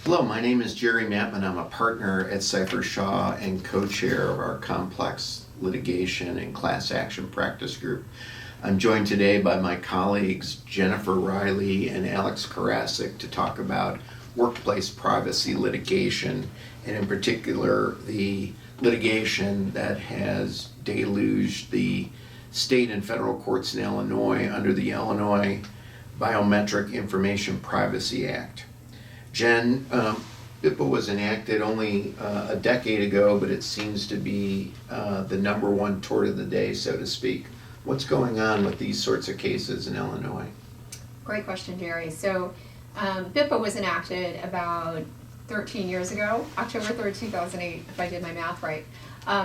Hello, my name is Jerry Mattman. I'm a partner at Seyfarth Shaw and co-chair of our complex litigation and class action practice group. I'm joined today by my colleagues Jennifer Riley and Alex Karasik to talk about workplace privacy litigation, and in particular the litigation that has deluged the state and federal courts in Illinois under the Illinois Biometric Information Privacy Act. Jen, BIPA was enacted only a decade ago, but it seems to be the number one tort of the day, so to speak. What's going on with these sorts of cases in Illinois? Great question, Jerry. So BIPA was enacted about 13 years ago, October 3rd, 2008, if I did my math right.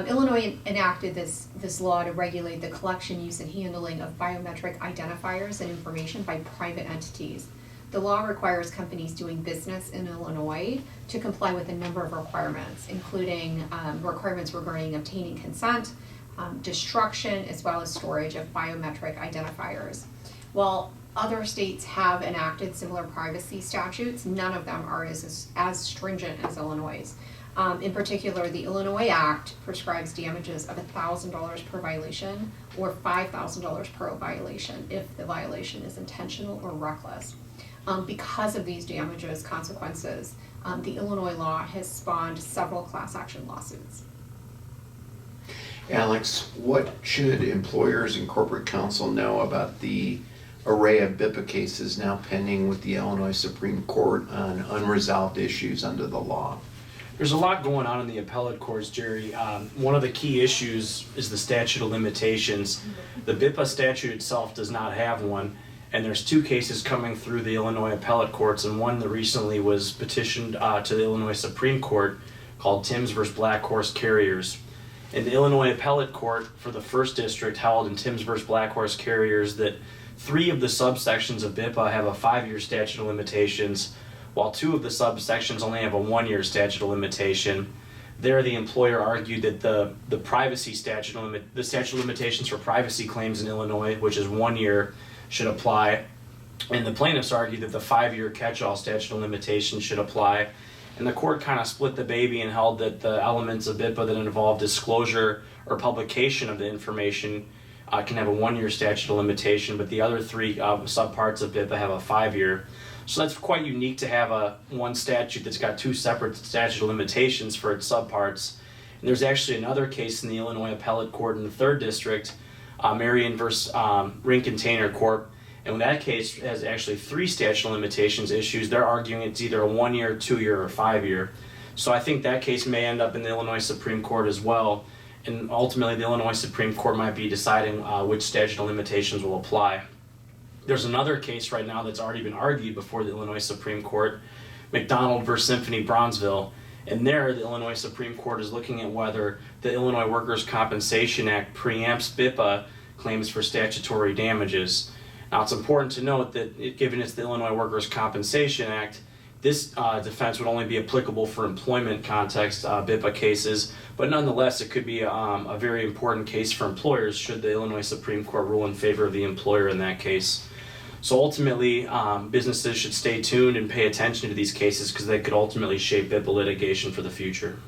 Illinois enacted this law to regulate the collection, use, and handling of biometric identifiers and information by private entities. The law requires companies doing business in Illinois to comply with a number of requirements, including requirements regarding obtaining consent, destruction, as well as storage of biometric identifiers. While other states have enacted similar privacy statutes, none of them are as stringent as Illinois'. In particular, the Illinois Act prescribes damages of $1,000 per violation or $5,000 per violation if the violation is intentional or reckless. Because of these damages consequences, the Illinois law has spawned several class action lawsuits. Alex, what should employers and corporate counsel know about the array of BIPA cases now pending with the Illinois Supreme Court on unresolved issues under the law? There's a lot going on in the appellate courts, Jerry. One of the key issues is the statute of limitations. The BIPA statute itself does not have one, and there's two cases coming through the Illinois appellate courts, and one that recently was petitioned to the Illinois Supreme Court called Timms versus Black Horse Carriers. And the Illinois appellate court for the first district held in Timms versus Black Horse Carriers that 3 of the subsections of BIPA have a 5-year statute of limitations, while 2 of the subsections only have a 1-year statute of limitation. There, the employer argued that the statute of limitations for privacy claims in Illinois, which is 1 year, should apply, and the plaintiffs argued that the 5-year catch-all statute of limitations should apply. And the court kind of split the baby and held that the elements of BIPA that involve disclosure or publication of the information can have a 1-year statute of limitation, but the other 3 subparts of BIPA have a 5-year. So that's quite unique to have one statute that's got 2 separate statute of limitations for its subparts. And there's actually another case in the Illinois Appellate Court in the 3rd District, Marion versus Ring Container Corp. And that case has actually 3 statute of limitations issues. They're arguing it's either a 1-year, 2-year, or 5-year. So I think that case may end up in the Illinois Supreme Court as well. And ultimately, the Illinois Supreme Court might be deciding which statute of limitations will apply. There's another case right now that's already been argued before the Illinois Supreme Court, McDonald versus Symphony Bronzeville. And there, the Illinois Supreme Court is looking at whether the Illinois Workers' Compensation Act preempts BIPA claims for statutory damages. Now, it's important to note that given it's the Illinois Workers' Compensation Act, this defense would only be applicable for employment context BIPA cases, but nonetheless, it could be a very important case for employers should the Illinois Supreme Court rule in favor of the employer in that case. So ultimately, businesses should stay tuned and pay attention to these cases because they could ultimately shape BIPA litigation for the future.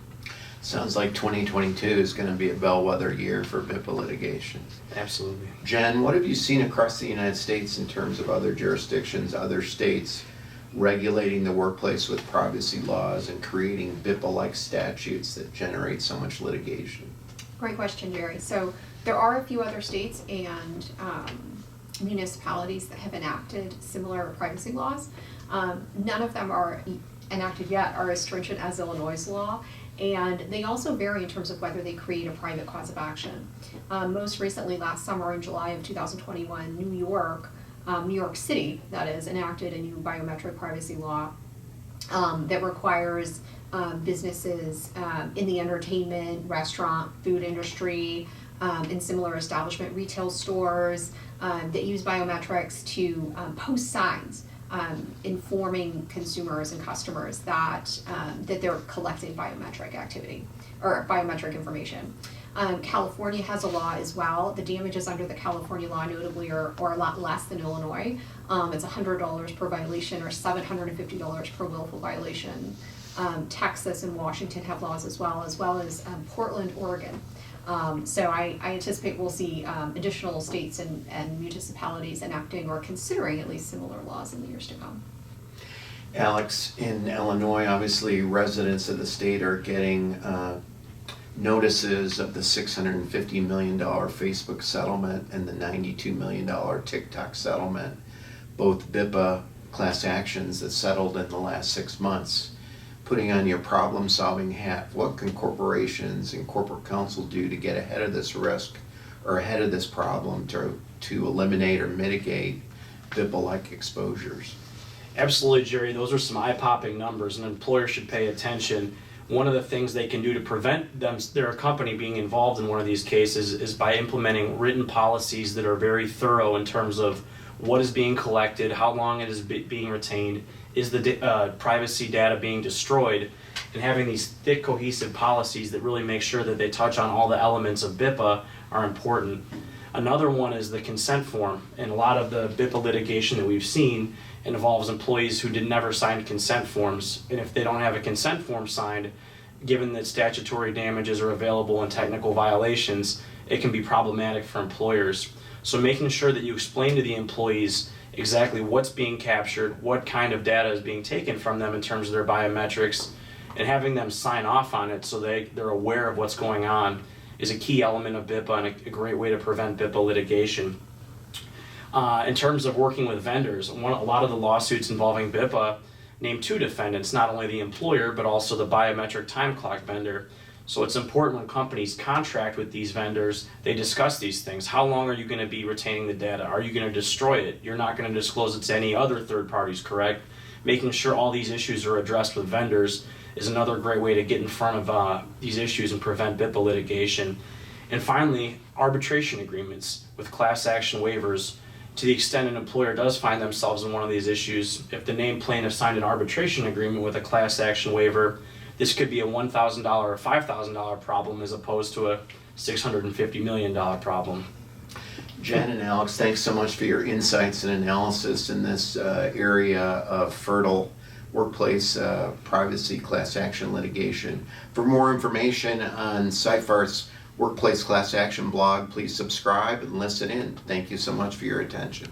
Sounds like 2022 is going to be a bellwether year for BIPA litigation. Absolutely. Jen, what have you seen across the United States in terms of other jurisdictions, other states regulating the workplace with privacy laws and creating BIPA-like statutes that generate so much litigation? Great question, Jerry. So there are a few other states and municipalities that have enacted similar privacy laws. None of them are enacted yet are as stringent as Illinois' law, and they also vary in terms of whether they create a private cause of action. Most recently, last summer in July of 2021, New York City, that is, enacted a new biometric privacy law that requires businesses in the entertainment, restaurant, food industry, and similar establishment, retail stores that use biometrics to post signs informing consumers and customers that they're collecting biometric activity or biometric information. California has a law as well. The damages under the California law notably are a lot less than Illinois. It's $100 per violation or $750 per willful violation. Texas and Washington have laws as well as Portland, Oregon. So I anticipate we'll see additional states and municipalities enacting or considering at least similar laws in the years to come. Alex, in Illinois, obviously residents of the state are getting notices of the $650 million Facebook settlement and the $92 million TikTok settlement, both BIPA class actions that settled in the last 6 months. Putting on your problem-solving hat, what can corporations and corporate counsel do to get ahead of this risk or ahead of this problem to eliminate or mitigate BIPA-like exposures? Absolutely, Jerry. Those are some eye-popping numbers, and employers should pay attention. One of the things they can do to prevent their company being involved in one of these cases is by implementing written policies that are very thorough in terms of what is being collected, how long it is being retained, is the privacy data being destroyed, and having these thick, cohesive policies that really make sure that they touch on all the elements of BIPA are important. Another one is the consent form, and a lot of the BIPA litigation that we've seen involves employees who never signed consent forms, and if they don't have a consent form signed, given that statutory damages are available in technical violations, it can be problematic for employers. So making sure that you explain to the employees exactly what's being captured, what kind of data is being taken from them in terms of their biometrics, and having them sign off on it so they're aware of what's going on is a key element of BIPA and a great way to prevent BIPA litigation. In terms of working with vendors, a lot of the lawsuits involving BIPA name two defendants, not only the employer, but also the biometric time clock vendor. So it's important when companies contract with these vendors, they discuss these things. How long are you going to be retaining the data? Are you going to destroy it? You're not going to disclose it to any other third parties, correct? Making sure all these issues are addressed with vendors is another great way to get in front of these issues and prevent BIPA litigation. And finally, arbitration agreements with class action waivers. To the extent an employer does find themselves in one of these issues, if the named plaintiff signed an arbitration agreement with a class action waiver, this could be a $1,000 or $5,000 problem as opposed to a $650 million problem. Jen and Alex, thanks so much for your insights and analysis in this area of fertile workplace privacy class action litigation. For more information on Seyfarth's Workplace Class Action blog, please subscribe and listen in. Thank you so much for your attention.